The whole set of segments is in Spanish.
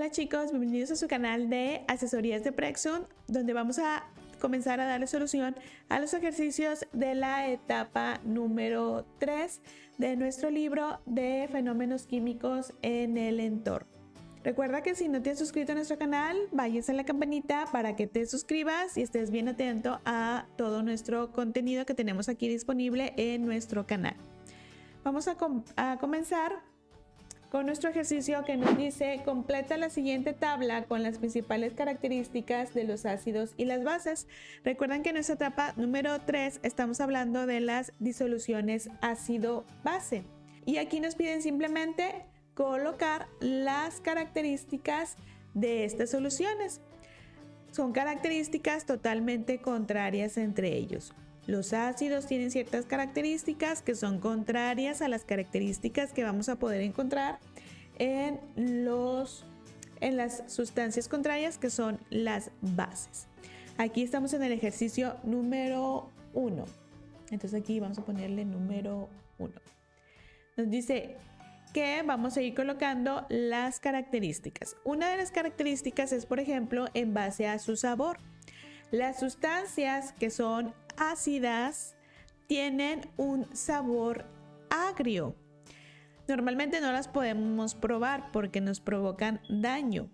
Hola chicos, bienvenidos a su canal de asesorías de Prexun, donde vamos a comenzar a darle solución a los ejercicios de la etapa número 3 de nuestro libro de fenómenos químicos en el entorno. Recuerda que si no te has suscrito a nuestro canal, vayas a la campanita para que te suscribas y estés bien atento a todo nuestro contenido que tenemos aquí disponible en nuestro canal. Vamos a comenzar con nuestro ejercicio que nos dice: completa la siguiente tabla con las principales características de los ácidos y las bases. Recuerden que en nuestra etapa número 3 estamos hablando de las disoluciones ácido-base. Y aquí nos piden simplemente colocar las características de estas soluciones. Son características totalmente contrarias entre ellos. Los ácidos tienen ciertas características que son contrarias a las características que vamos a poder encontrar en las sustancias contrarias, que son las bases. Aquí estamos en el ejercicio número 1. Entonces aquí vamos a ponerle número 1. Nos dice que vamos a ir colocando las características. Una de las características es, por ejemplo, en base a su sabor. Las sustancias que son ácidas tienen un sabor agrio. Normalmente no las podemos probar porque nos provocan daño,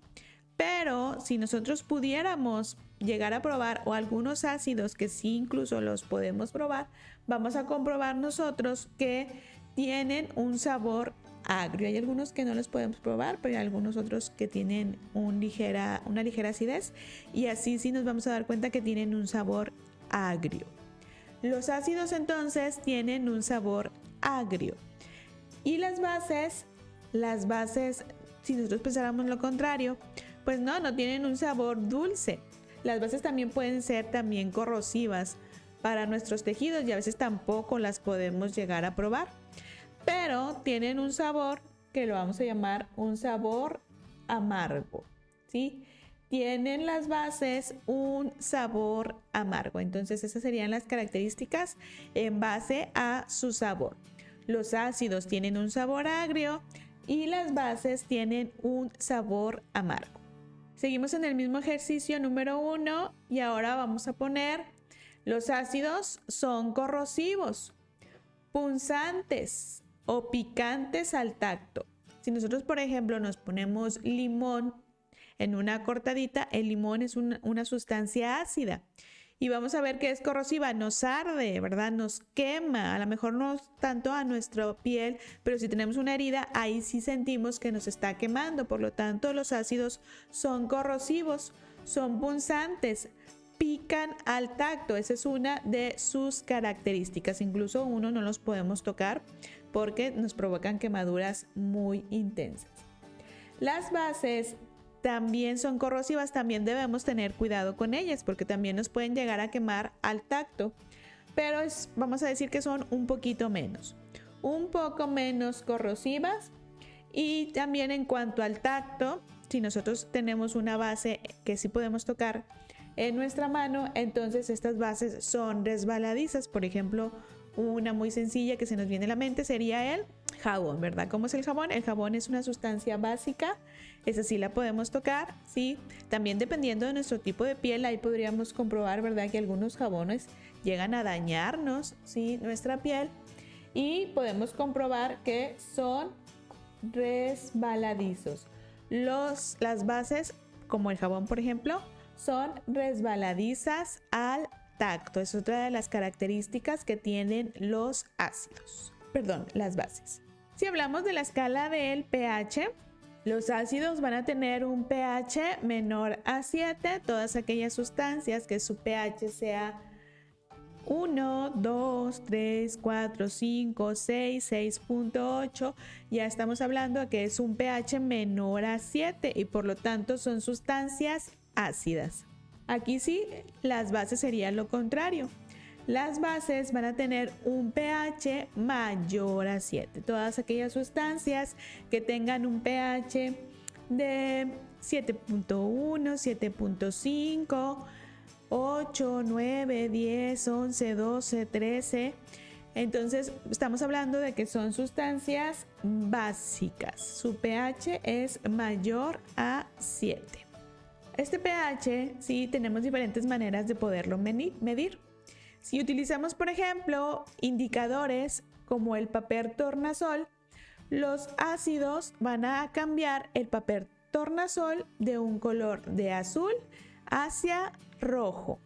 pero si nosotros pudiéramos llegar a probar o algunos ácidos que sí incluso los podemos probar, vamos a comprobar nosotros que tienen un sabor agrio. Hay algunos que no los podemos probar, pero hay algunos otros que tienen una ligera acidez, y así sí nos vamos a dar cuenta que tienen un sabor agrio. Los ácidos entonces tienen un sabor agrio. Y las bases, si nosotros pensáramos lo contrario, pues no tienen un sabor dulce. Las bases también pueden ser corrosivas para nuestros tejidos y a veces tampoco las podemos llegar a probar. Pero tienen un sabor que lo vamos a llamar un sabor amargo, ¿sí? Tienen las bases un sabor amargo. Entonces esas serían las características en base a su sabor. Los ácidos tienen un sabor agrio y las bases tienen un sabor amargo. Seguimos en el mismo ejercicio número 1 y ahora vamos a poner: los ácidos son corrosivos, punzantes o picantes al tacto. Si nosotros, por ejemplo, nos ponemos limón en una cortadita, el limón es una sustancia ácida y vamos a ver que es corrosiva, nos arde, ¿verdad? Nos quema, a lo mejor no tanto a nuestra piel, pero si tenemos una herida, ahí sí sentimos que nos está quemando. Por lo tanto, los ácidos son corrosivos, son punzantes, pican al tacto. Esa es una de sus características. Incluso uno no los podemos tocar porque nos provocan quemaduras muy intensas. Las bases también son corrosivas, también debemos tener cuidado con ellas porque también nos pueden llegar a quemar al tacto, pero vamos a decir que son un poco menos corrosivas. Y también en cuanto al tacto, si nosotros tenemos una base que sí podemos tocar en nuestra mano, entonces estas bases son resbaladizas. Por ejemplo, una muy sencilla que se nos viene a la mente sería el jabón, ¿verdad? ¿Cómo es el jabón? El jabón es una sustancia básica, esa sí la podemos tocar, ¿sí? También dependiendo de nuestro tipo de piel, ahí podríamos comprobar, ¿verdad?, que algunos jabones llegan a dañarnos, ¿sí?, nuestra piel, y podemos comprobar que son resbaladizos. Las bases, como el jabón, por ejemplo, son resbaladizas al tacto. Es otra de las características que tienen las bases. Si hablamos de la escala del pH, los ácidos van a tener un pH menor a 7, todas aquellas sustancias que su pH sea 1, 2, 3, 4, 5, 6, 6.8, ya estamos hablando de que es un pH menor a 7 y por lo tanto son sustancias ácidas. Aquí sí, las bases serían lo contrario. Las bases van a tener un pH mayor a 7. Todas aquellas sustancias que tengan un pH de 7.1, 7.5, 8, 9, 10, 11, 12, 13, Entonces estamos hablando de que son sustancias básicas. Su pH es mayor a 7. Este pH, sí, tenemos diferentes maneras de poderlo medir. Si utilizamos, por ejemplo, indicadores como el papel tornasol, los ácidos van a cambiar el papel tornasol de un color de azul hacia rojo.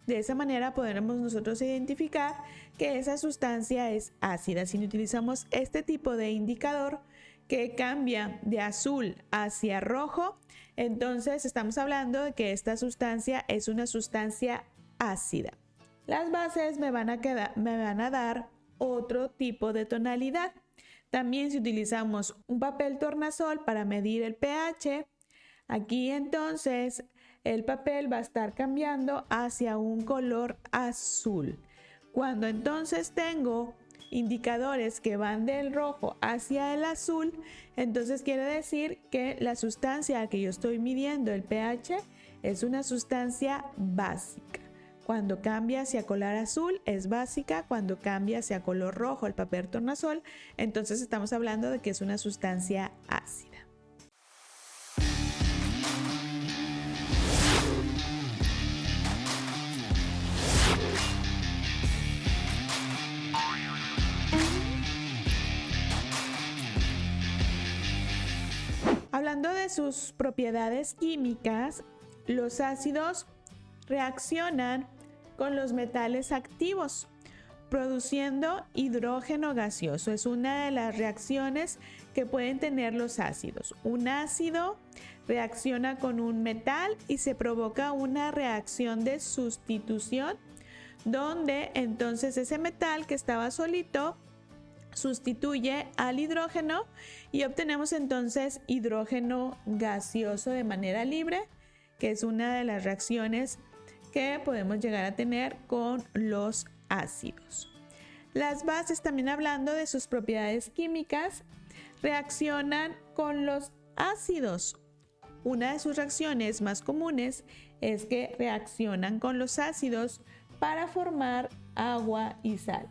De esa manera podremos nosotros identificar que esa sustancia es ácida. Si utilizamos este tipo de indicador que cambia de azul hacia rojo, entonces estamos hablando de que esta sustancia es una sustancia ácida. Las bases me van a dar otro tipo de tonalidad. También si utilizamos un papel tornasol para medir el pH, aquí entonces el papel va a estar cambiando hacia un color azul. Cuando entonces tengo indicadores que van del rojo hacia el azul, entonces quiere decir que la sustancia que yo estoy midiendo, el pH, es una sustancia básica. Cuando cambia hacia color azul es básica, cuando cambia hacia color rojo el papel tornasol, entonces estamos hablando de que es una sustancia ácida. Hablando de sus propiedades químicas, los ácidos reaccionan con los metales activos, produciendo hidrógeno gaseoso. Es una de las reacciones que pueden tener los ácidos. Un ácido reacciona con un metal y se provoca una reacción de sustitución, donde entonces ese metal que estaba solito sustituye al hidrógeno y obtenemos entonces hidrógeno gaseoso de manera libre, que es una de las reacciones que podemos llegar a tener con los ácidos. Las bases, también hablando de sus propiedades químicas, reaccionan con los ácidos. Una de sus reacciones más comunes es que reaccionan con los ácidos para formar agua y sales.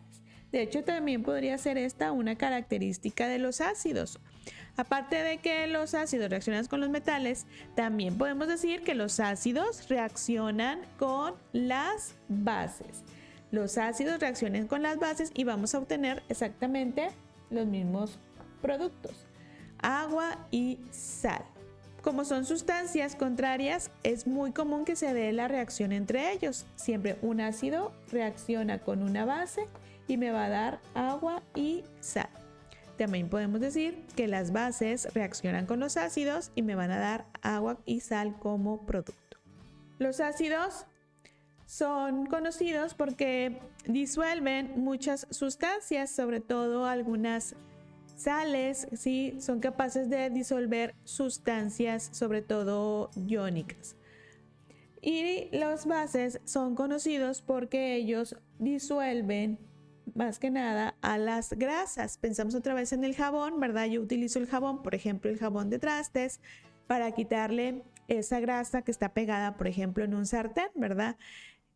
De hecho, también podría ser esta una característica de los ácidos. Aparte de que los ácidos reaccionan con los metales, también podemos decir que los ácidos reaccionan con las bases. Los ácidos reaccionan con las bases y vamos a obtener exactamente los mismos productos: agua y sal. Como son sustancias contrarias, es muy común que se dé la reacción entre ellos. Siempre un ácido reacciona con una base y me va a dar agua y sal. También podemos decir que las bases reaccionan con los ácidos y me van a dar agua y sal como producto. Los ácidos son conocidos porque disuelven muchas sustancias, sobre todo algunas sales, ¿sí? Son capaces de disolver sustancias, sobre todo iónicas. Y los bases son conocidos porque ellos disuelven más que nada a las grasas. Pensamos otra vez en el jabón, ¿verdad? Yo utilizo el jabón, por ejemplo, el jabón de trastes, para quitarle esa grasa que está pegada, por ejemplo, en un sartén, ¿verdad?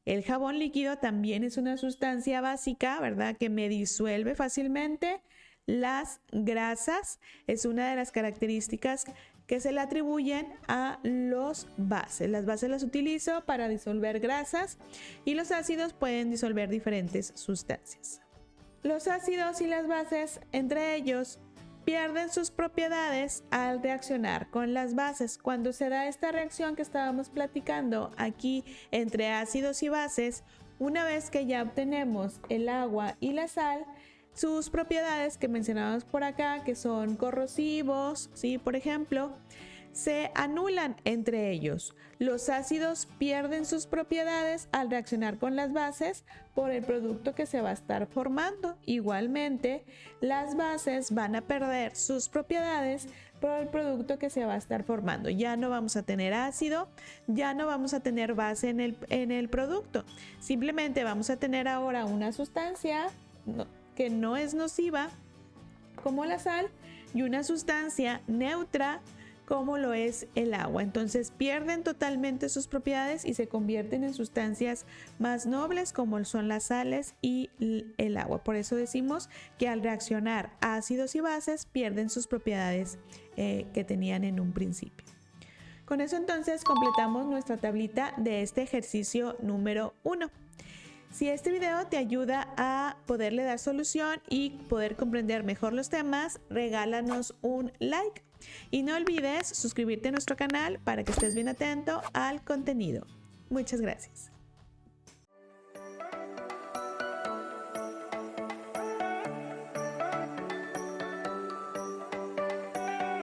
El jabón líquido también es una sustancia básica, ¿verdad? Que me disuelve fácilmente las grasas. Es una de las características que se le atribuyen a los bases. Las bases las utilizo para disolver grasas y los ácidos pueden disolver diferentes sustancias. Los ácidos y las bases, entre ellos, pierden sus propiedades al reaccionar con las bases. Cuando se da esta reacción que estábamos platicando aquí entre ácidos y bases, una vez que ya obtenemos el agua y la sal, sus propiedades que mencionamos por acá, que son corrosivos, ¿sí? Por ejemplo, se anulan entre ellos. Los ácidos pierden sus propiedades al reaccionar con las bases por el producto que se va a estar formando. Igualmente, las bases van a perder sus propiedades por el producto que se va a estar formando. Ya no vamos a tener ácido, ya no vamos a tener base en el producto. Simplemente vamos a tener ahora una sustancia que no es nociva, como la sal, y una sustancia neutra, como lo es el agua. Entonces pierden totalmente sus propiedades y se convierten en sustancias más nobles como son las sales y el agua. Por eso decimos que al reaccionar ácidos y bases pierden sus propiedades que tenían en un principio. Con eso entonces completamos nuestra tablita de este ejercicio número 1. Si este video te ayuda a poderle dar solución y poder comprender mejor los temas, regálanos un like y no olvides suscribirte a nuestro canal para que estés bien atento al contenido. Muchas gracias.